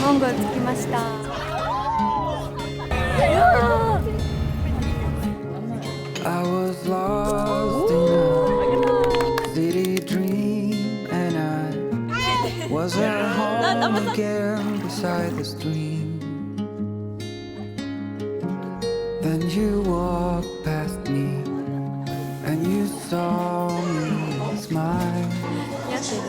モンゴル着きました。I was lost in a city dream, and I was at home again beside the stream. Then you walked past me, and you saw me smile. やってる。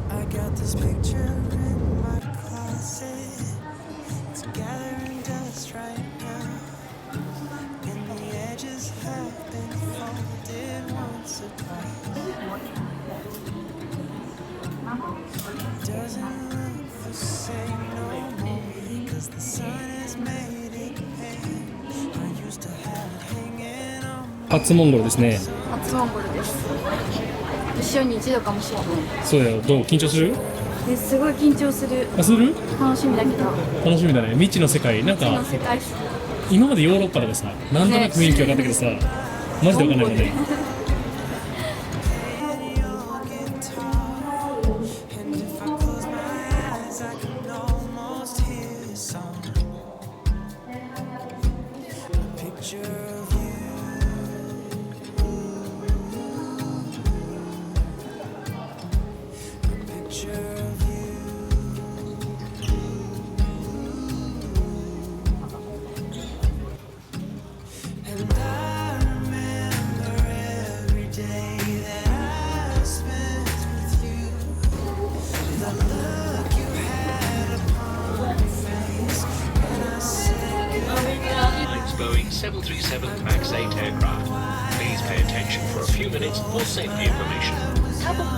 I got this picture in my closet. It's gathering dust right now, and the edges have been folded once or twice. Doesn't look the same no more, 'cause the sun has made it pale. I used to have it hanging on. 初モンゴルですね。初モンゴルです。一緒に一度かもしれない。そうだよ。どう緊張する？すごい緊張する。あ、する？楽しみだけど。楽しみだね。未知の世界。なん未知のか世界。今までヨーロッパとかさ、なんとなく雰囲気分かったけどさ、マジで分かんないもんね。Boeing 737 MAX 8 aircraft. Please pay attention for a few minutes for safety information. mo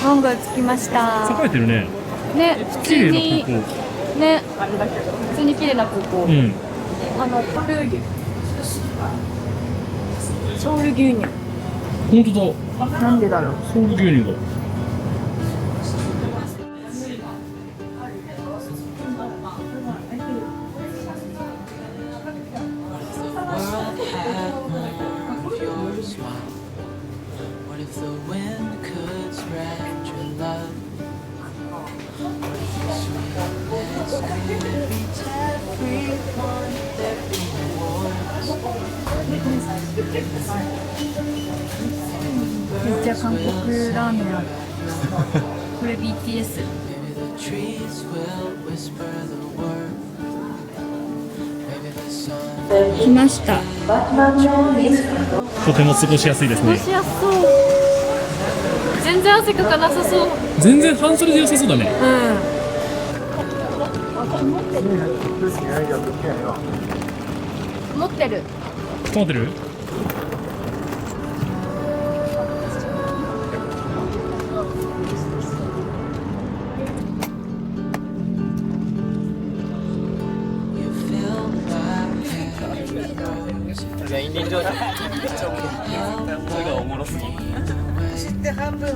モンゴル着きました。栄えてるね。ね、普通に綺麗な空港。ね、普通に綺麗な空港。うん。ソウル牛乳。本当だ。なんでだろう。ソウル牛乳だ。めっちゃ韓国ラーメンある。これ BTS。来ました。とても過ごしやすいですね。過ごしやすそう。全然汗かかなさそう。全然半袖で良さそうだね。持ってる。持ってる？走って半分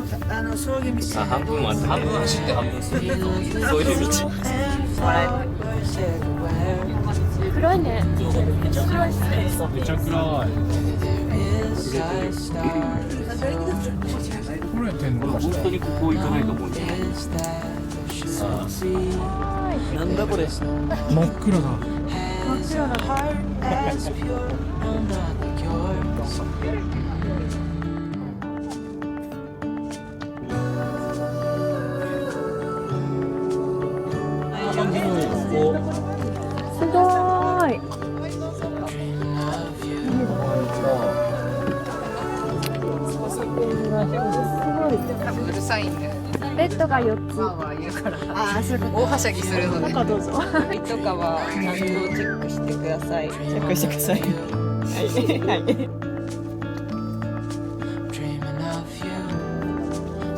峠道。半分は走って半分そういう道。黒いね。めちゃ暗い。これ天国。本当にここ行かないと思う。なんだこれ。真っ暗だ。すごーい。うるさいんで、ベッドが4つ。まあ言うからああ、そういうこ大はしゃぎするので、と。どうぞ。とかはちゃんとチェックしてください。チェックしてください。はい。 Dreaming of you,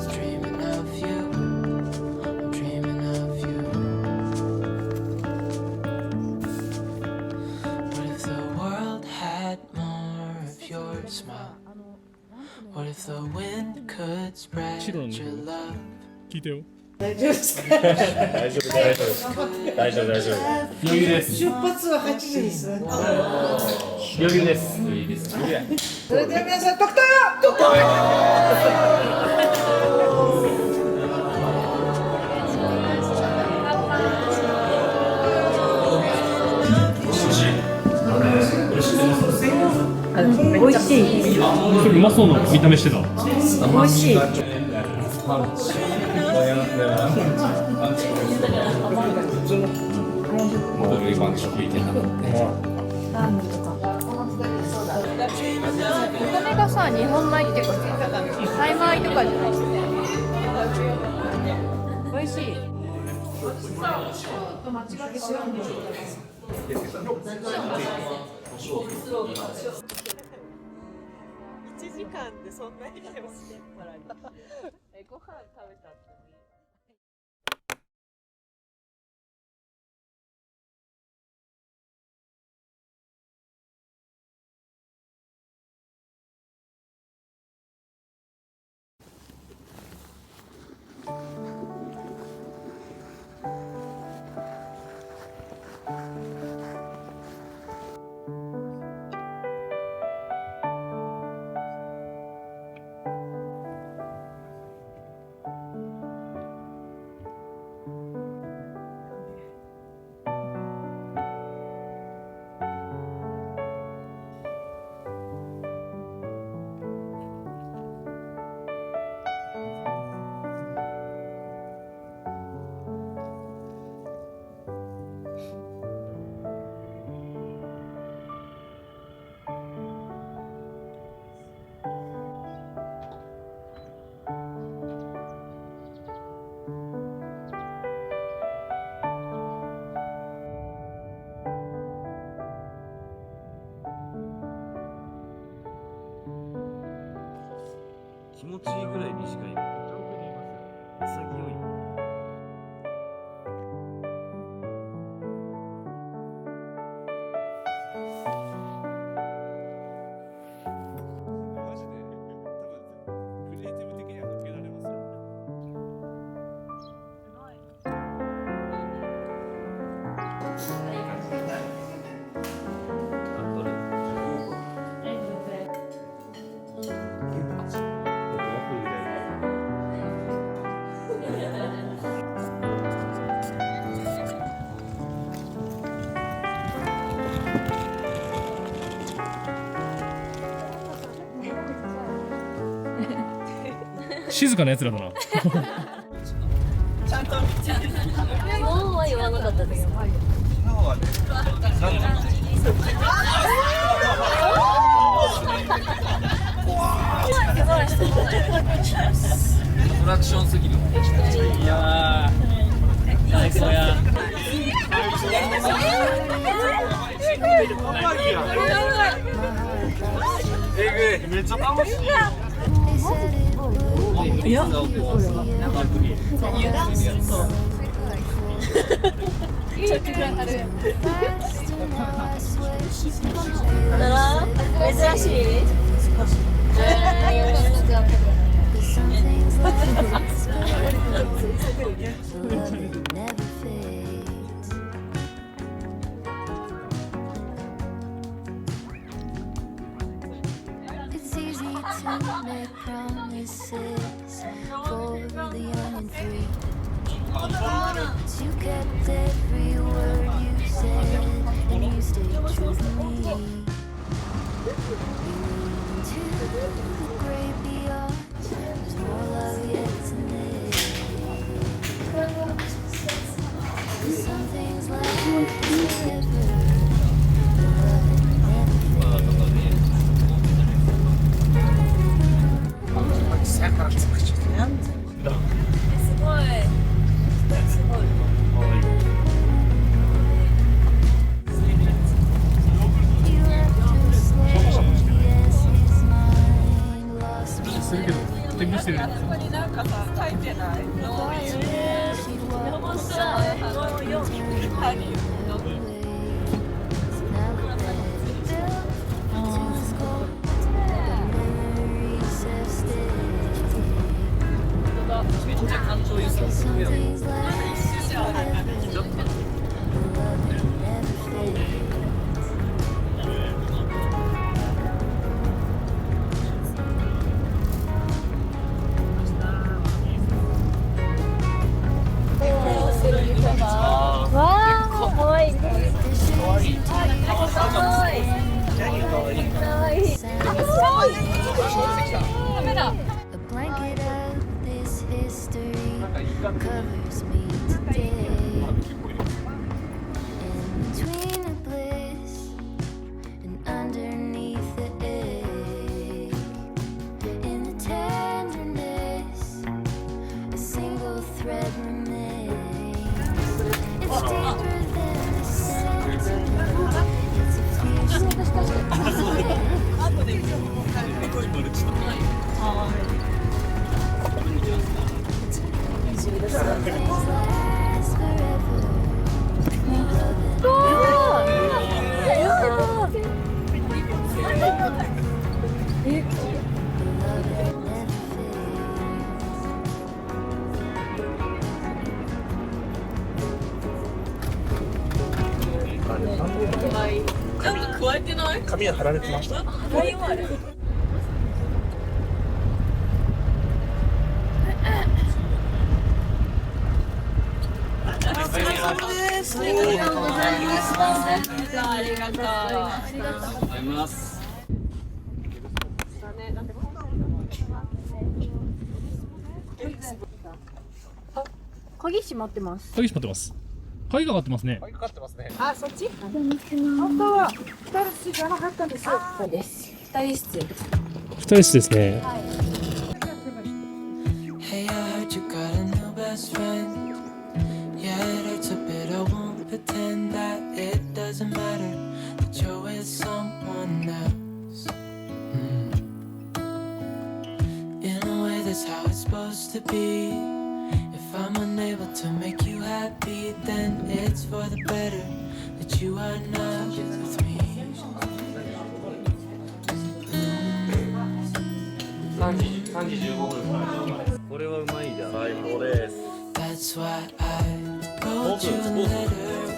dreaming of you, I'm dreaming of you. What if the world had more of your smile? What if the wind could spread your love? 聞いてよ。大丈夫ですか？大丈夫。余裕です。出発は8時です。余裕です。それでは皆さん、ドクター。美味しい。うまそうな見た目してた。美味しい。見た目がさ、日本米っていうかタイ米とかじゃない。美味しい。1時間でそんなに来ますね。ご飯食べた後に。気持ちいいぐらい短い。潔い。静かなやつらだな。ちゃんと。昨日は言わなかったです。昨日はね、3時。トラクションすぎる。いやー最高や。えぐい。めっちゃ楽しい。珍しい。It's easy to make promises for the young and free. But you kept every word you said, and you stayed true to me. You lead into the great beyond. There's more love yet to live. Some things last forever. You left her slowly as his mind lost me. するけど展開してる。なんかさ、書いてない。She'd walk beside her, turning away. Now that they're built to scope, the memories have stayed. Some things last forever. The love that never fades. A blanket of this history covers me today. In between the bliss and underneath the ache, in the tenderness, a single thread remains. It's deeper than the sentiment. It's a fierce髪は貼られてました。鍵閉まってます。鍵閉まってます。鍵がかかってますね。かかってますね。あ、そっち？本当は2人じゃなかったんです。そうです。2人室。二人室ですね。 Hey, I heard you got a new best friend. Yeah, it hurts a bit. I won't pretend that it doesn't matter that you're with someone else. In a way, that's how it's supposed to be. If I'm unable to make you happy, then it's for the better that you are not with me. 3時15分。これはうまいじゃん。最高です。 That's why I wrote you a letter,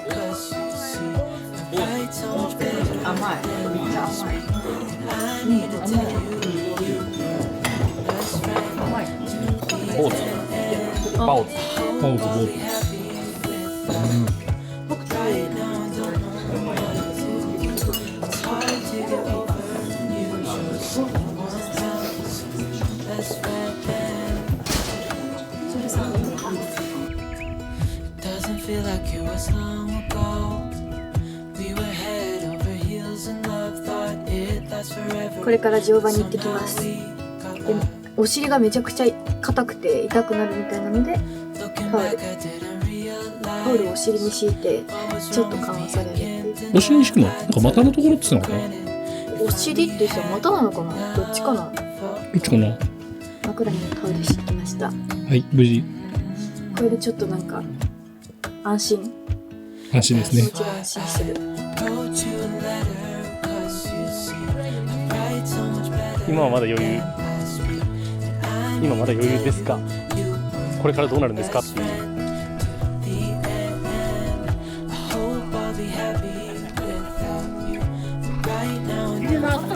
'cause you see, I write so much better than you speak. I need to tell you, you are best friend. ポーズ。パオズ。パオズボー Happy with right now, I don't know what to do. It's hard to get over you. Show someone else, best friend. It doesn't feel like it was long ago. We were head over これから乗馬に行ってきます。でお尻がめちゃくちゃ硬くて痛くなるみたいなのでタオルをお尻に敷いてちょっと緩和されるっていう。お尻に敷くのなんか股のところって言ってたのかな。お尻って言ってたら股なのかな、どっちかな。どっちかな。枕にタオル敷きました。はい、無事これでちょっとなんか安心ですね。気持ちが安心する。今はまだ余裕。今まだ余裕ですか。これからどうなるんですかっていう。知ってます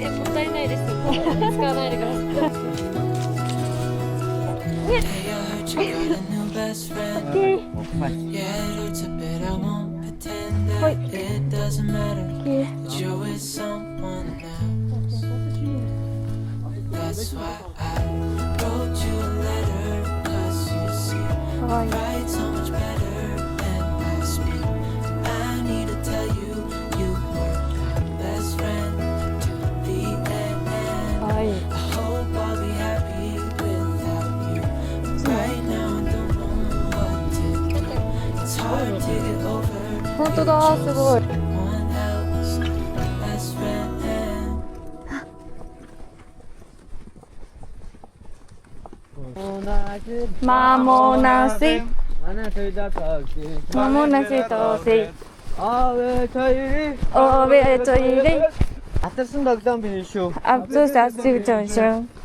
もったいないです。使わないでくださ本当だ、すごい。間もなしとせおべといりAtersın dağdan bir şu.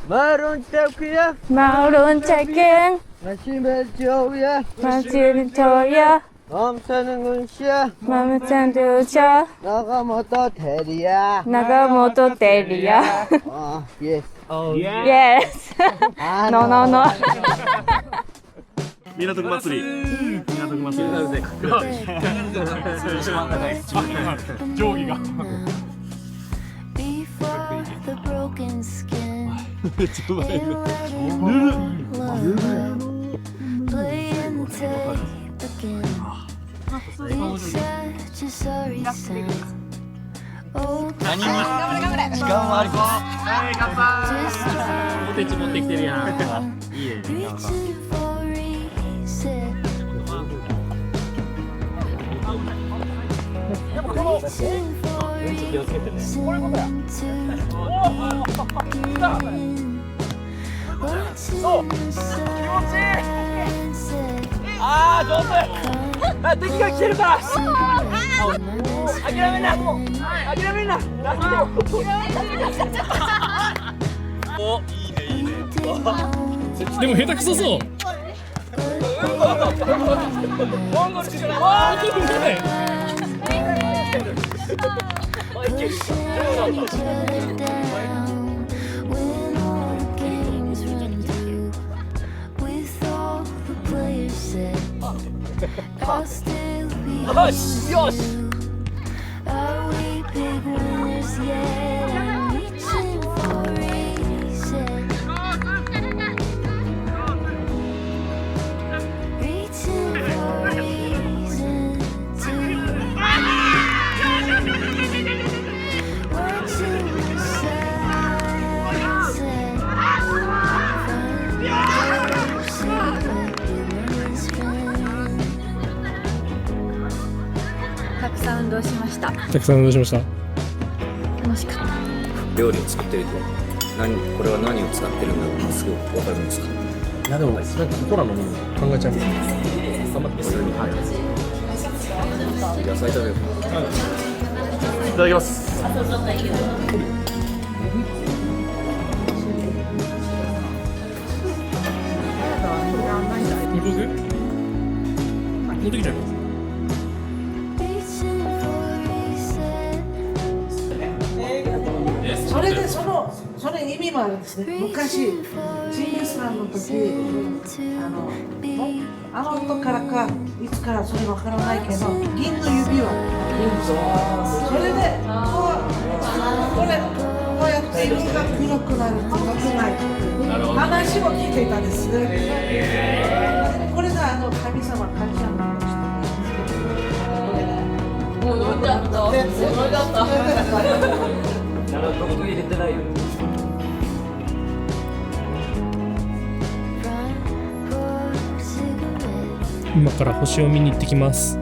마룬 체킹 Maşin belçoya. 마치는 저야 Namsenin günşe. 마무찬 두차 Nagamoto teriya. 나가모토 데리야. Ah, yes. Yes. No. 港区祭り。港区祭り。定規が。Before the broken skin, めっちゃうまい。 playing the tape again. It's such a sorry sound. Oh, 時間はあります。 just ポテチ持ってきてるやん。いいえ。 reaching for reset. Reaching for reason to begin. Watching the sunset. あー、上手。あ、敵が来てるから。諦めんな。諦めんな。お、いいねいいね。でも下手くそそう。モンゴル来てる。Pushing each other down when all the games run through. With all the players set, I'll still be on you. Are we big winners yet? I'm reaching for reset. Reaching for reason to watching the sunset. Find たくさん運動しました。たくさん運動しました。楽しかった。料理を作ってるとこれは何を使ってるんだろうなすぐ分かるんですか。いやでもなんかここらのもの考えちゃう。頑張ってそれに野菜食べよう。いただきます。持ってきちゃう。 reaching for reset. それでその意味もあるんですね。昔チンギス・ハンの時あの音からかいつからそれわからないけど銀の指輪それでこうやって色が黒くなると良くない話を聞いていたんですね。これが神様感謝のもう飲んじゃった。飲んじゃった。どこ入れてないよ。今から星を見に行ってきます。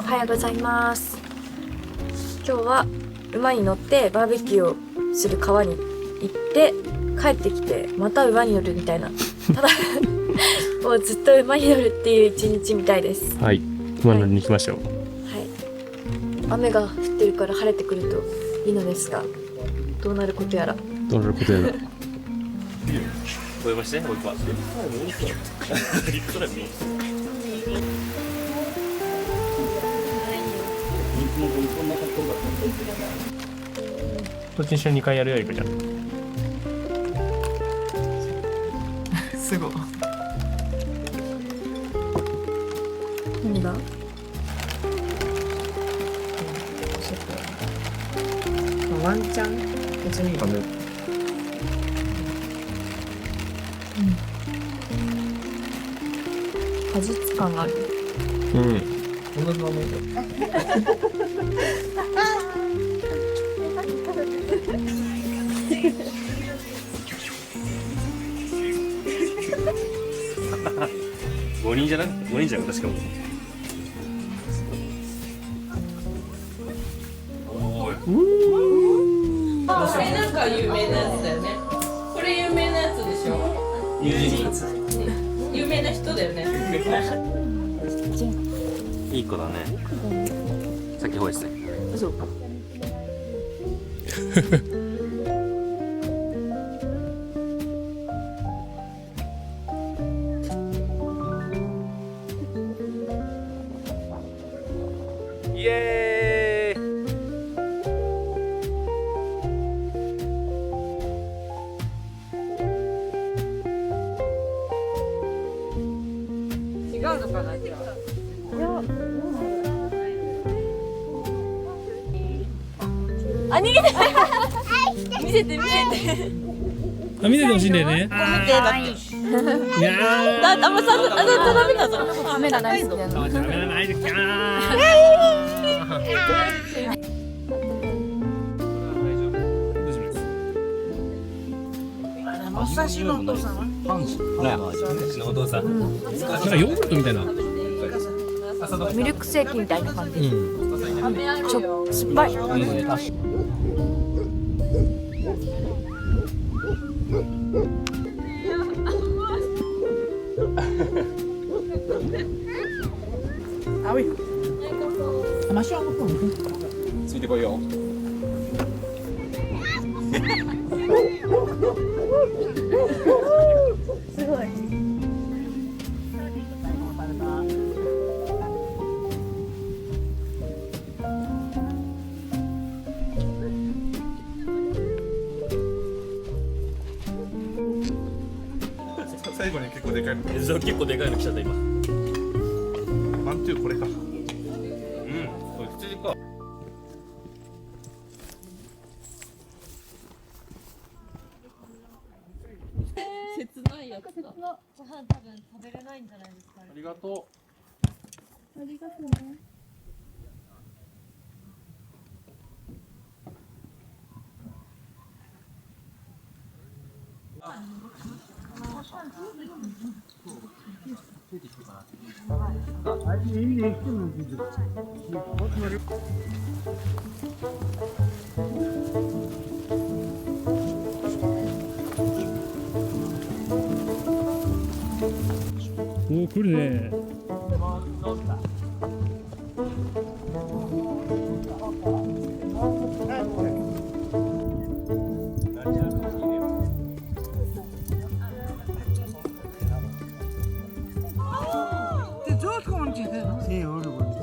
おはようございます。今日は馬に乗ってバーベキューをする川に行って帰ってきてまた馬に乗るみたいなただもうずっと馬に乗るっていう一日みたいです。はい、馬乗りに行きましょう。はい、雨が降ってるから晴れてくるといいのですがどうなることやら。どうなることやら。声ばして、もう一個。どっちにしろ2回やるよ、いくじゃん。すごい。何が？ワンチャン別に。果実感がある。うん。5人じゃなくて5人じゃなくて確かも。これなんか有名なやつだよね。これ有名なやつでしょ。有名な人だよね。いい子だね。さっき吠えてたよ。そうか。イエーイ。違うのかな、じゃあ。あ、逃げて見せて見せてあ、見ててほしいんだよね。見てだっていやー。あんまさダメだぞ。雨がないぞ。ダメだないですか。お刺身のお父さんはパンチのお父さん。なんかヨーグルトみたいな。ミルクセーキみたいな感じ。酸っぱい。ついてこいよ。すごい。最後に結構でかいの。結構でかいの来ちゃった今。ワントゥーこれか。うん。これ羊か。切ないやつだ。ご飯多分食べれないんじゃないですか。ありがとありがとうね。おお、来るね。Det doet gewoon niet. Nee hoor, dat wordt niet.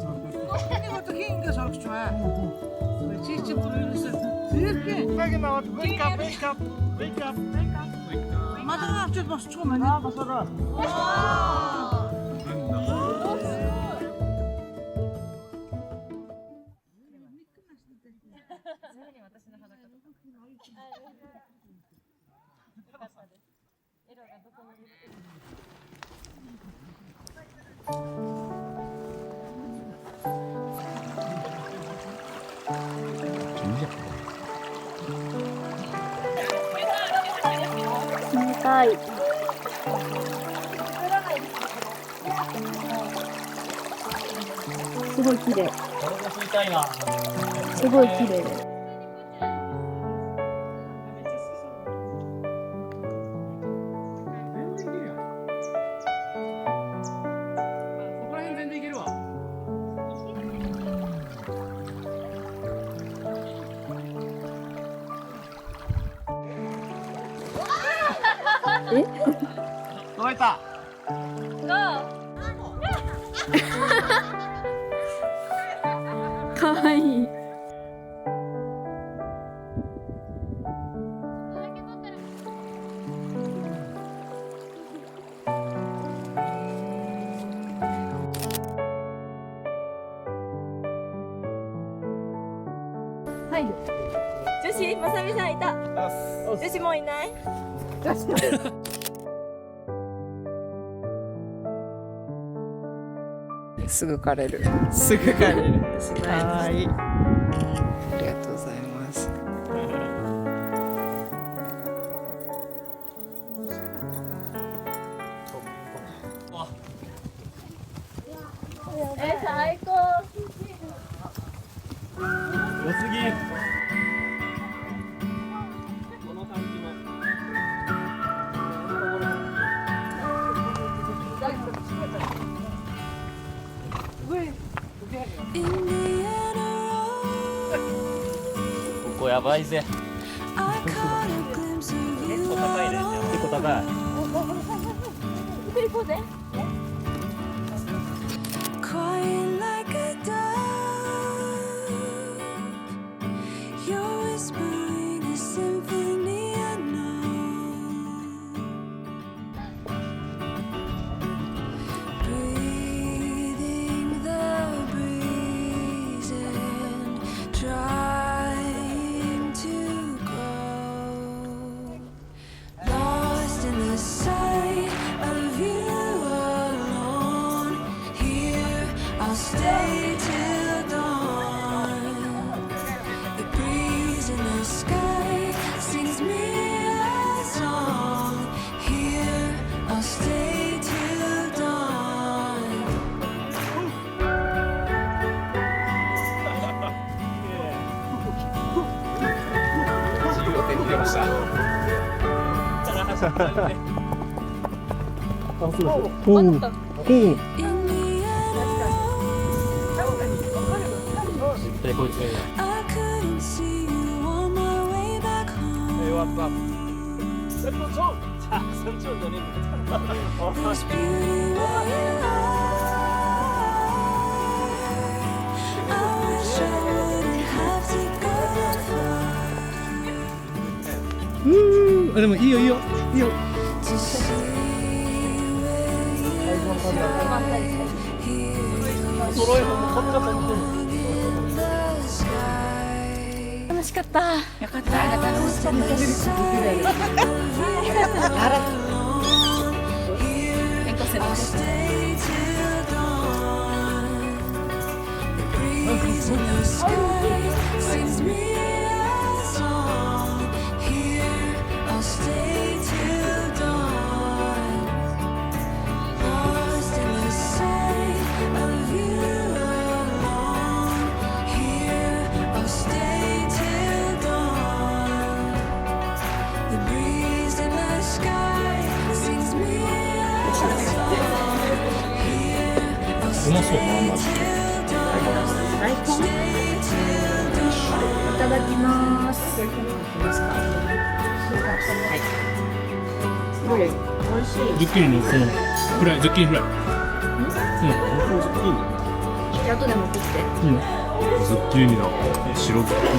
Nee, wat er geen keer zo zwaar. Wat zit je voor jullie zeggen? Vuurtje. Wake up, wake up, wake up. Maar dan heeft het nog stromen. Ja, wat is dat?冷たい。すごい綺麗。すごい綺麗です。え？届いた。かわいい。入る。女子、まさみさんいた。女子もういない。すぐ枯れる。すぐ枯れる。はい。ありがとうございます。最高。良すぎ。この感じも。ここやばいぜ。結構高いね。結構高い。行こうぜ。Quiet like a dove, you're whispering a symphony I know. Breathing the breeze and trying to grow. Lost in the sight of you alone. Here I'll stay till dawn. The breeze in the sky sings me a song. Here I'll stay till dawn. 15点入れました。あ、そうだ。おお。おお。 In the end, 絶対こいつがいいな。 I couldn't see you on my way back home. There's beauty where you are. I wish I wouldn't have to go that far あ、でもいいよいいよいいよ。 to see where you are. Here in the sky. 楽しかった。よかった。ありがとうございます。I'll stay till dawn. The breeze in the sky sings me a song. Here I'll stay till まそう。大根いただきます。フライ、ズッキーニのこのフライ、ズッキーニフライ。後で持ってきて。ズッキーニだ。白ズッキーニ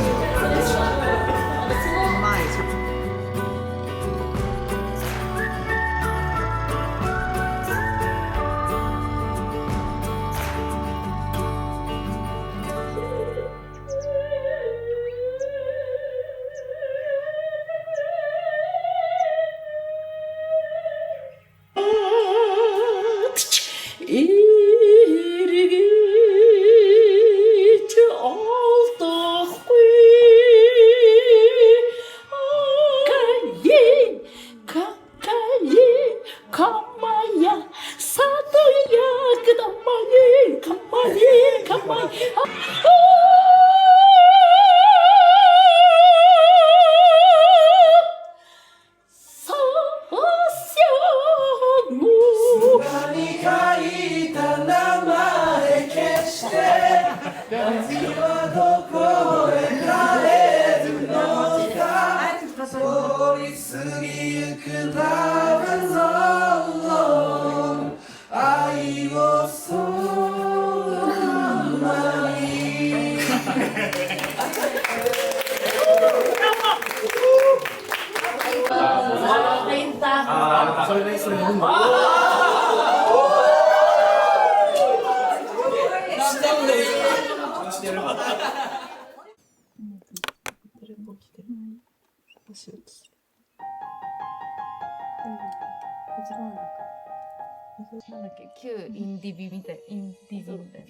なんだっけ、旧インディビみたい、インディビみたいな。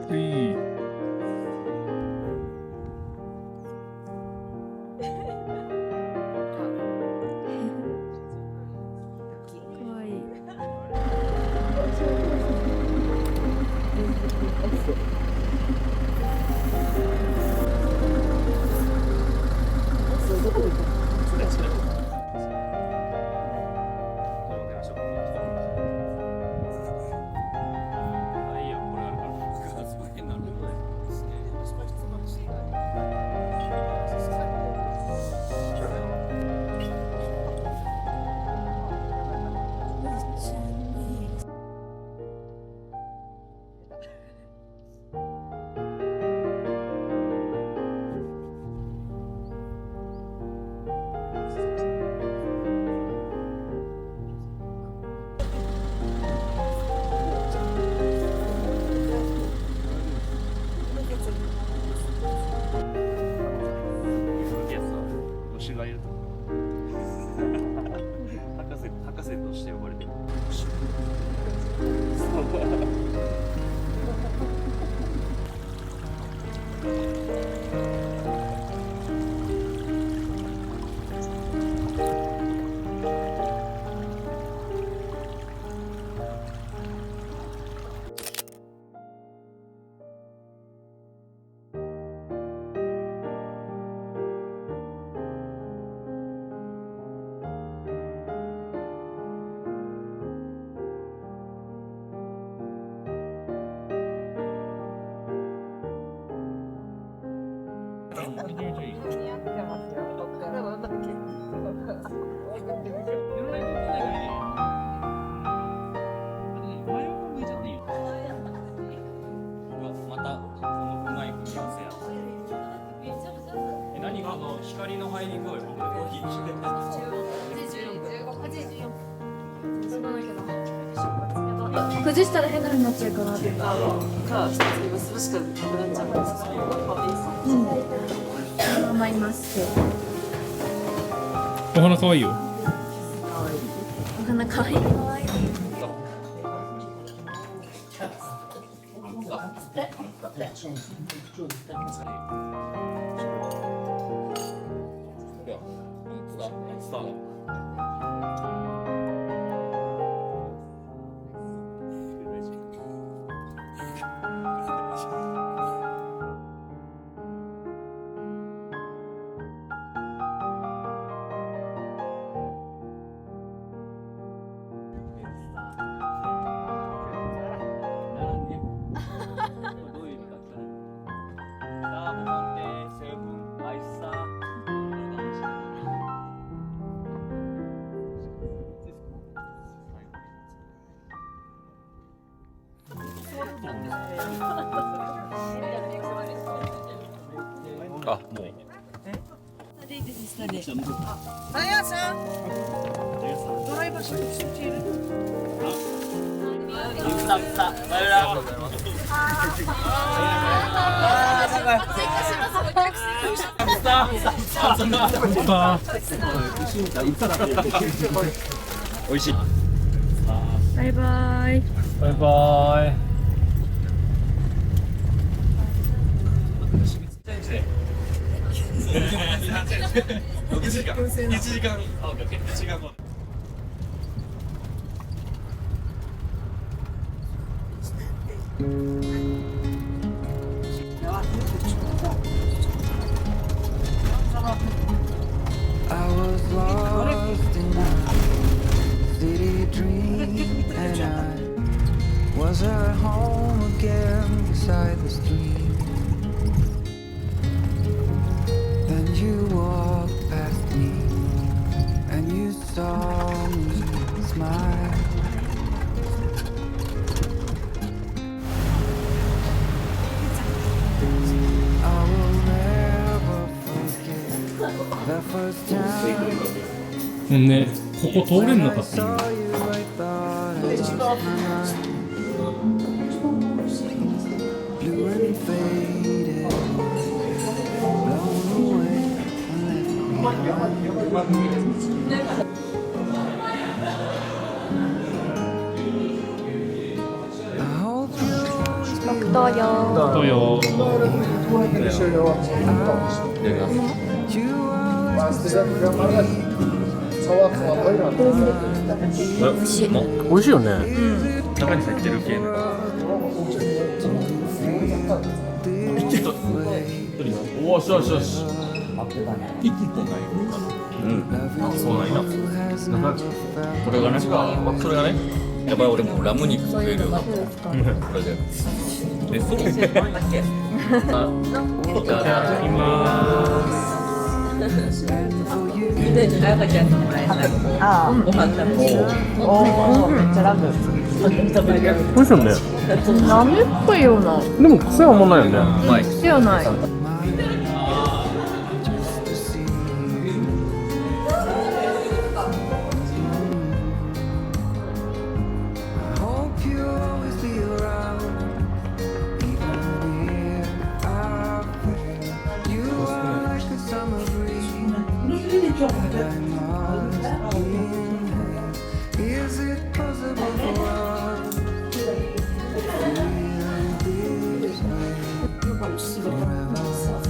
かわいい。博士として呼ばれてる。光の入り具合も崩したら変なになっちゃうかなって。甘いますけど。お花かわいいよ。お花かわいい。あやさんドライバーシートついている美味しい。バイバイ。バイバイ。1時間あ、1時間後。I was lost in a city dream, and I was at home again beside the stream. Then you walked past me, and you saw me smile. I will never forget the first time. もうね、ここ通れんのかっていう。 Saw you, I thought I lost my mind. Blue and faded, blown away and left me behind. I hope you always be 北東よ。どうよ。 you are 美味しいよね。中に入ってる系の。おお、よしよし。一本ない。うん。そうないな。なんかこれがね、それがね、やばい俺もうラム肉食える。これで。え、そう。いただきます。 赤ちゃんの前ああ、ご飯食べる。おお、めっちゃラブ。美味しいよね。豆っぽいような。でも癖はあんまないよね。うまい。ではない。 hope you always be around, even here I feel you are like a summer breeze. I must inhale. Is it possible for us to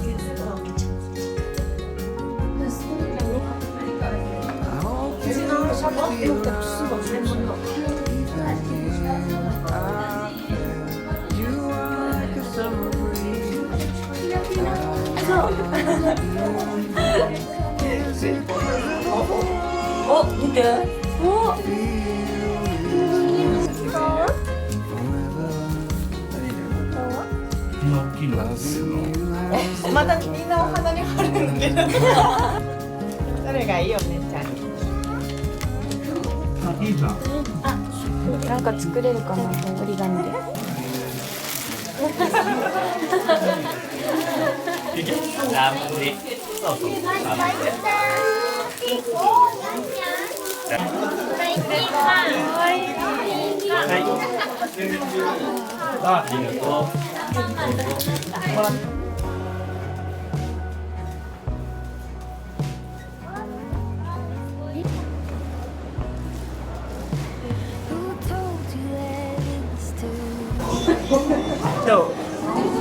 feel this way forever? I hope you always be around. You are like a summer breeze. Is it possible お、見て。お。 またみんなお花に貼るんだけど。それがいいよね、ちゃんに。なんか作れるかな、折り紙で。ラムネ。そうそう。ラムネ。ありがとう。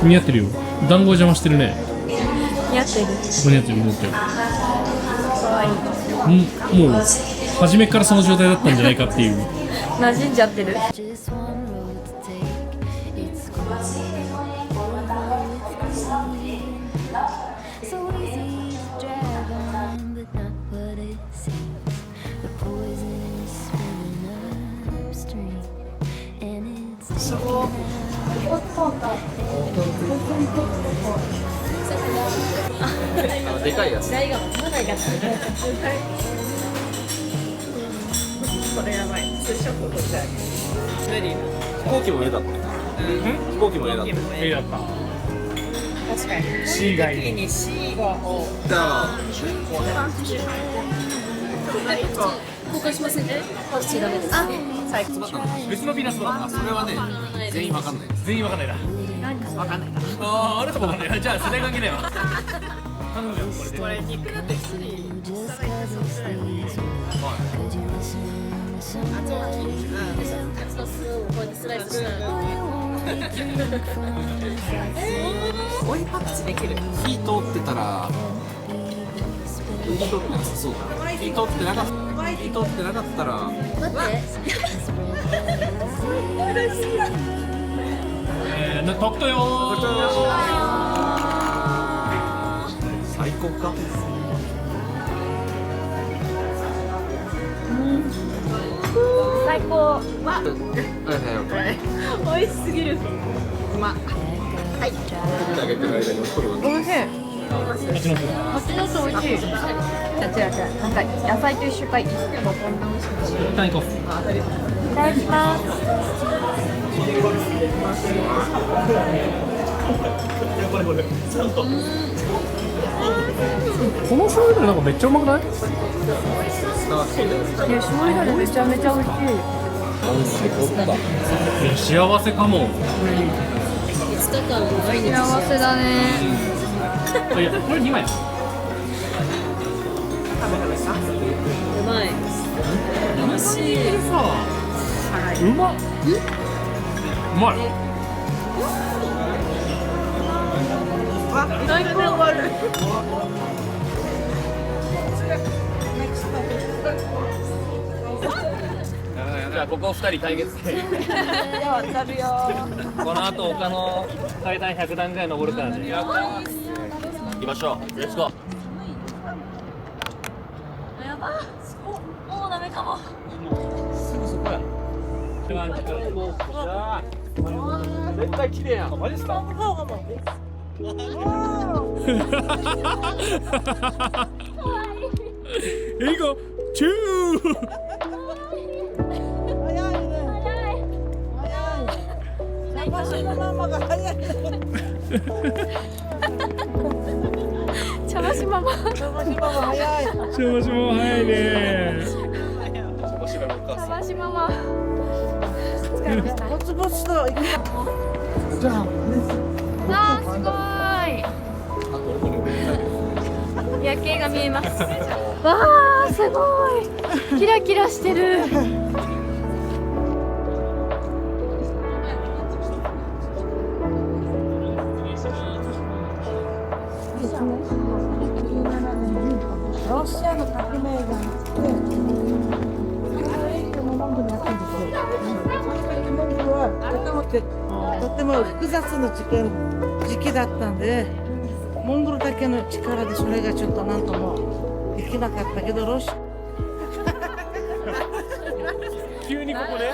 似合ってるよ。団子邪魔してるね。似合ってる。似合ってる、似合ってる。可愛い。もう初めからその状態だったんじゃないかっていう。馴染んじゃってる。 Just one road to take. It's gonna be so easy to drive on, but not what it seems. The poison is swimming upstream, and it's taking でかいやつ。これやばい。ツーショット撮ってあげる。無理な。飛行機も絵だった。飛行機も絵だった。絵だった。確かに。 C がいい時に C がを。交換しませんね。パクチーダメです。あ、最高。別のピーナッツバター、それはね、全員わかんない。全員わかんないな。わかんないかな。あなたもわかんない。じゃあ世代関係ないわ。頼むよこれで。これ肉だって一緒に。カツのスをこうやってスライスしたら。追いパクチーできる。火通ってたら、火通ってなさそうだな。火通ってなかったら、待って。とくとよ最高か。最高。美味しすぎる。うま。はい。あげてる間に残るわけ。美味しい。蜂の巣美味しい。違う。なんか野菜と一緒か一緒でもこんな美味しくない。一旦行こう。いただきます。この醤油だれなんかめっちゃうまくない？いや醤油だれめちゃめちゃ美味しい。いや幸せかも。5日間の毎日幸せだね。いやこれ2枚だ。うまい。美味しい。うまっ。うまい。最高悪い。じゃあここ2人対決で。じゃあ渡るよ。この後他の階段100段ぐらい登るからね。行きましょう。レッツゴー。やば。もうダメかも。すぐそこや。絶対綺麗やん。マジですか？いいかチュー。茶箸ママ。茶箸ママ早いね。茶箸ママ。ぼつぼつと行く。じゃああーすごい。夜景が見えます。わーすごい。キラキラしてる。ロシアの革命があって、モンゴルにあったんですよ。モンゴルはとても複雑な時期だったんで、モンゴルだけの力でそれがちょっとなんともできなかったけど、ロシア急にここで。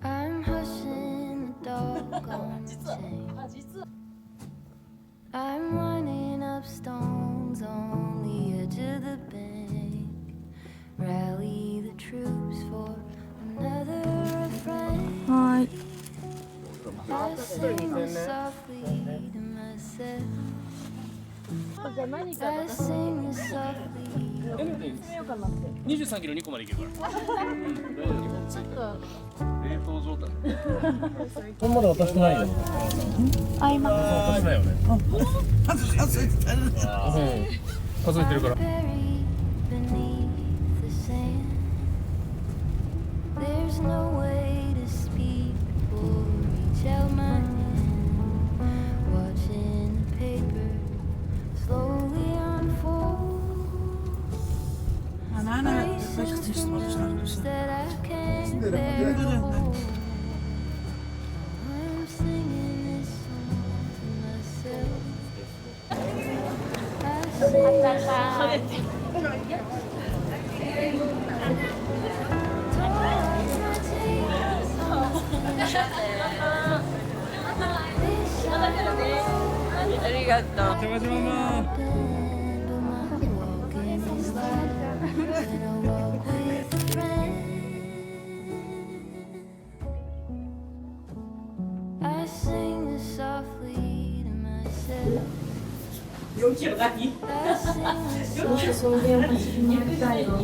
I'm hushing the dog on the chain. I'm running up stones on the edge of the bank. Rally the troops for another refrain. Hi. I sing softly to myself. I sing softly. 23キロ2個までいけるから。冷凍状態。そんまで渡してないよ。あ、今。渡してないよね。数えてるから。 Buried beneath the sand. There's no way to speak or reach out my hand. Watching the paper slowly unfold. much that I can't bear to hold. I'm singing this song to myself. I ありがとう。邪魔しまま I sing this softly to myself. 4キロ何？ 草原を走り回りたいの。